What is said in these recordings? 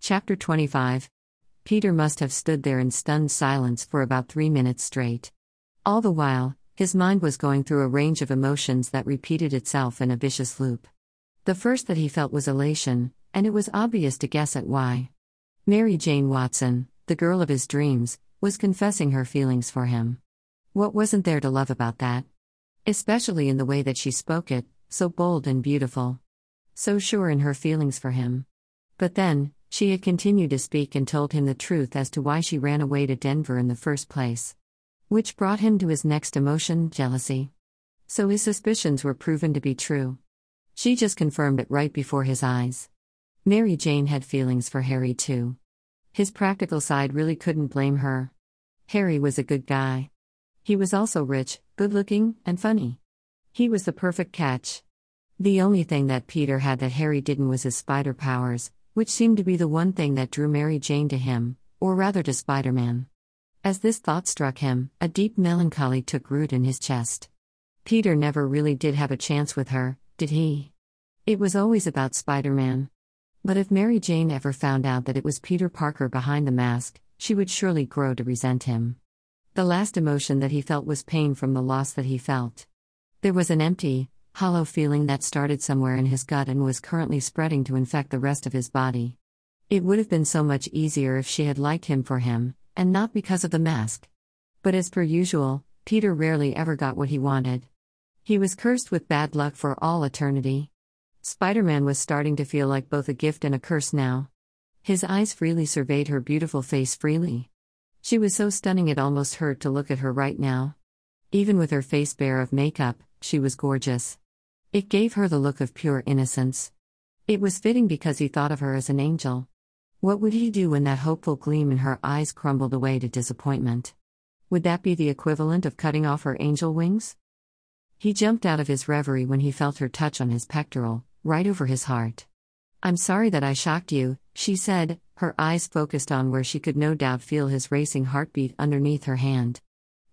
Chapter 25. Peter must have stood there in stunned silence for about 3 minutes straight. All the while, his mind was going through a range of emotions that repeated itself in a vicious loop. The first that he felt was elation, and it was obvious to guess at why. Mary Jane Watson, the girl of his dreams, was confessing her feelings for him. What wasn't there to love about that? Especially in the way that she spoke it, so bold and beautiful. So sure in her feelings for him. But then, she had continued to speak and told him the truth as to why she ran away to Denver in the first place. Which brought him to his next emotion, jealousy. So his suspicions were proven to be true. She just confirmed it right before his eyes. Mary Jane had feelings for Harry too. His practical side really couldn't blame her. Harry was a good guy. He was also rich, good-looking, and funny. He was the perfect catch. The only thing that Peter had that Harry didn't was his spider powers, which seemed to be the one thing that drew Mary Jane to him, or rather to Spider-Man. As this thought struck him, a deep melancholy took root in his chest. Peter never really did have a chance with her, did he? It was always about Spider-Man. But if Mary Jane ever found out that it was Peter Parker behind the mask, she would surely grow to resent him. The last emotion that he felt was pain from the loss that he felt. There was an empty, hollow feeling that started somewhere in his gut and was currently spreading to infect the rest of his body. It would have been so much easier if she had liked him for him, and not because of the mask. But as per usual, Peter rarely ever got what he wanted. He was cursed with bad luck for all eternity. Spider-Man was starting to feel like both a gift and a curse now. His eyes freely surveyed her beautiful face freely. She was so stunning it almost hurt to look at her right now. Even with her face bare of makeup, she was gorgeous. It gave her the look of pure innocence. It was fitting because he thought of her as an angel. What would he do when that hopeful gleam in her eyes crumbled away to disappointment? Would that be the equivalent of cutting off her angel wings? He jumped out of his reverie when he felt her touch on his pectoral, right over his heart. "I'm sorry that I shocked you," she said, her eyes focused on where she could no doubt feel his racing heartbeat underneath her hand.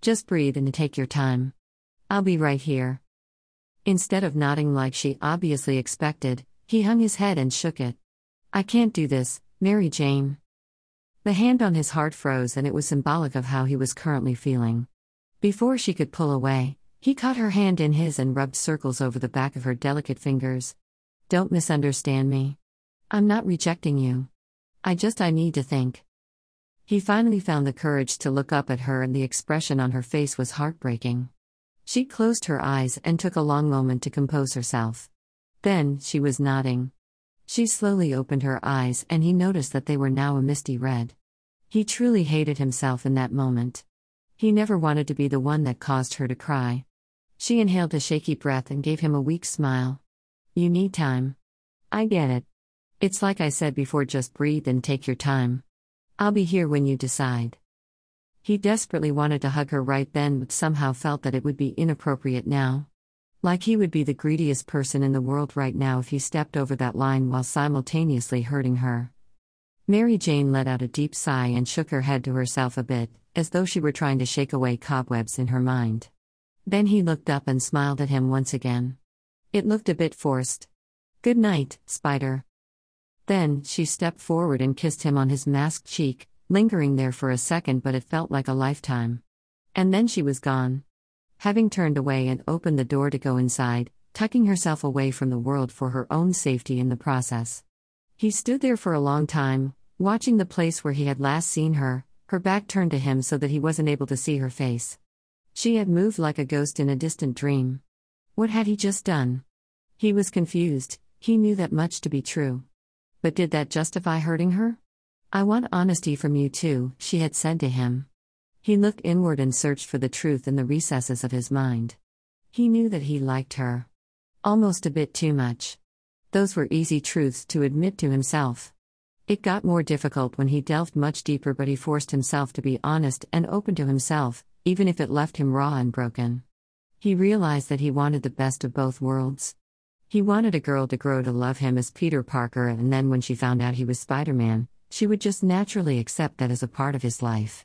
"Just breathe and take your time. I'll be right here." Instead of nodding like she obviously expected, he hung his head and shook it. "I can't do this, Mary Jane." The hand on his heart froze and it was symbolic of how he was currently feeling. Before she could pull away, he caught her hand in his and rubbed circles over the back of her delicate fingers. "Don't misunderstand me. I'm not rejecting you. I need to think." He finally found the courage to look up at her and the expression on her face was heartbreaking. She closed her eyes and took a long moment to compose herself. Then, she was nodding. She slowly opened her eyes and he noticed that they were now a misty red. He truly hated himself in that moment. He never wanted to be the one that caused her to cry. She inhaled a shaky breath and gave him a weak smile. "You need time. I get it. It's like I said before, just breathe and take your time. I'll be here when you decide." He desperately wanted to hug her right then but somehow felt that it would be inappropriate now. Like he would be the greediest person in the world right now if he stepped over that line while simultaneously hurting her. Mary Jane let out a deep sigh and shook her head to herself a bit, as though she were trying to shake away cobwebs in her mind. Then he looked up and smiled at him once again. It looked a bit forced. "Good night, Spider." Then, she stepped forward and kissed him on his masked cheek, lingering there for a second but it felt like a lifetime. And then she was gone. Having turned away and opened the door to go inside, tucking herself away from the world for her own safety in the process. He stood there for a long time, watching the place where he had last seen her, her back turned to him so that he wasn't able to see her face. She had moved like a ghost in a distant dream. What had he just done? He was confused, he knew that much to be true. But did that justify hurting her? "I want honesty from you too," she had said to him. He looked inward and searched for the truth in the recesses of his mind. He knew that he liked her. Almost a bit too much. Those were easy truths to admit to himself. It got more difficult when he delved much deeper, but he forced himself to be honest and open to himself, even if it left him raw and broken. He realized that he wanted the best of both worlds. He wanted a girl to grow to love him as Peter Parker, and then when she found out he was Spider-Man, she would just naturally accept that as a part of his life.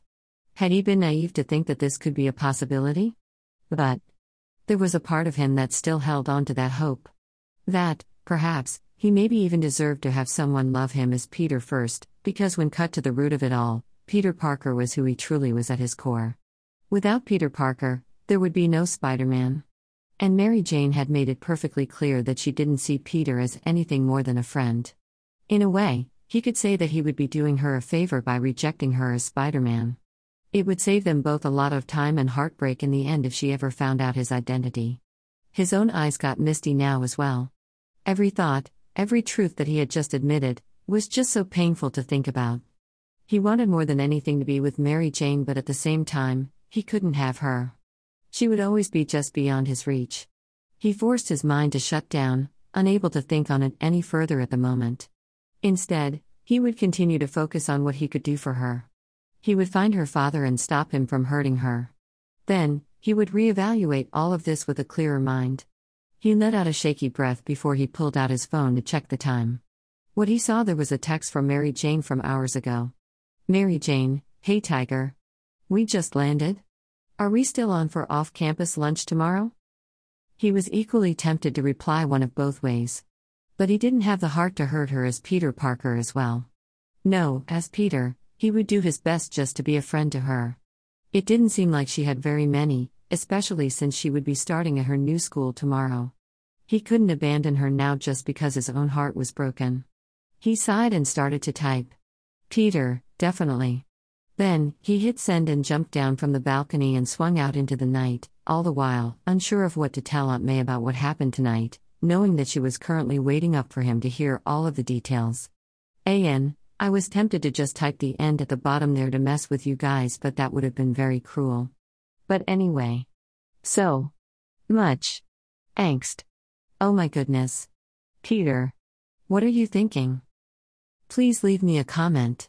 Had he been naive to think that this could be a possibility? But there was a part of him that still held on to that hope. That, perhaps, He maybe even deserved to have someone love him as Peter first, because when cut to the root of it all, Peter Parker was who he truly was at his core. Without Peter Parker, there would be no Spider-Man. And Mary Jane had made it perfectly clear that she didn't see Peter as anything more than a friend. In a way, he could say that he would be doing her a favor by rejecting her as Spider-Man. It would save them both a lot of time and heartbreak in the end if she ever found out his identity. His own eyes got misty now as well. Every thought, every truth that he had just admitted, was just so painful to think about. He wanted more than anything to be with Mary Jane, but at the same time, he couldn't have her. She would always be just beyond his reach. He forced his mind to shut down, unable to think on it any further at the moment. Instead, he would continue to focus on what he could do for her. He would find her father and stop him from hurting her. Then, he would reevaluate all of this with a clearer mind. He let out a shaky breath before he pulled out his phone to check the time. What he saw there was a text from Mary Jane from hours ago. Mary Jane, hey Tiger. We just landed? Are we still on for off-campus lunch tomorrow? He was equally tempted to reply one of both ways. But he didn't have the heart to hurt her as Peter Parker as well. No, as Peter, he would do his best just to be a friend to her. It didn't seem like she had very many, especially since she would be starting at her new school tomorrow. He couldn't abandon her now just because his own heart was broken. He sighed and started to type. Peter, definitely. Then, he hit send and jumped down from the balcony and swung out into the night, all the while, unsure of what to tell Aunt May about what happened tonight, knowing that she was currently waiting up for him to hear all of the details. I was tempted to just type the end at the bottom there to mess with you guys, but that would have been very cruel. But anyway. So much angst. Oh my goodness. Peter. What are you thinking? Please leave me a comment.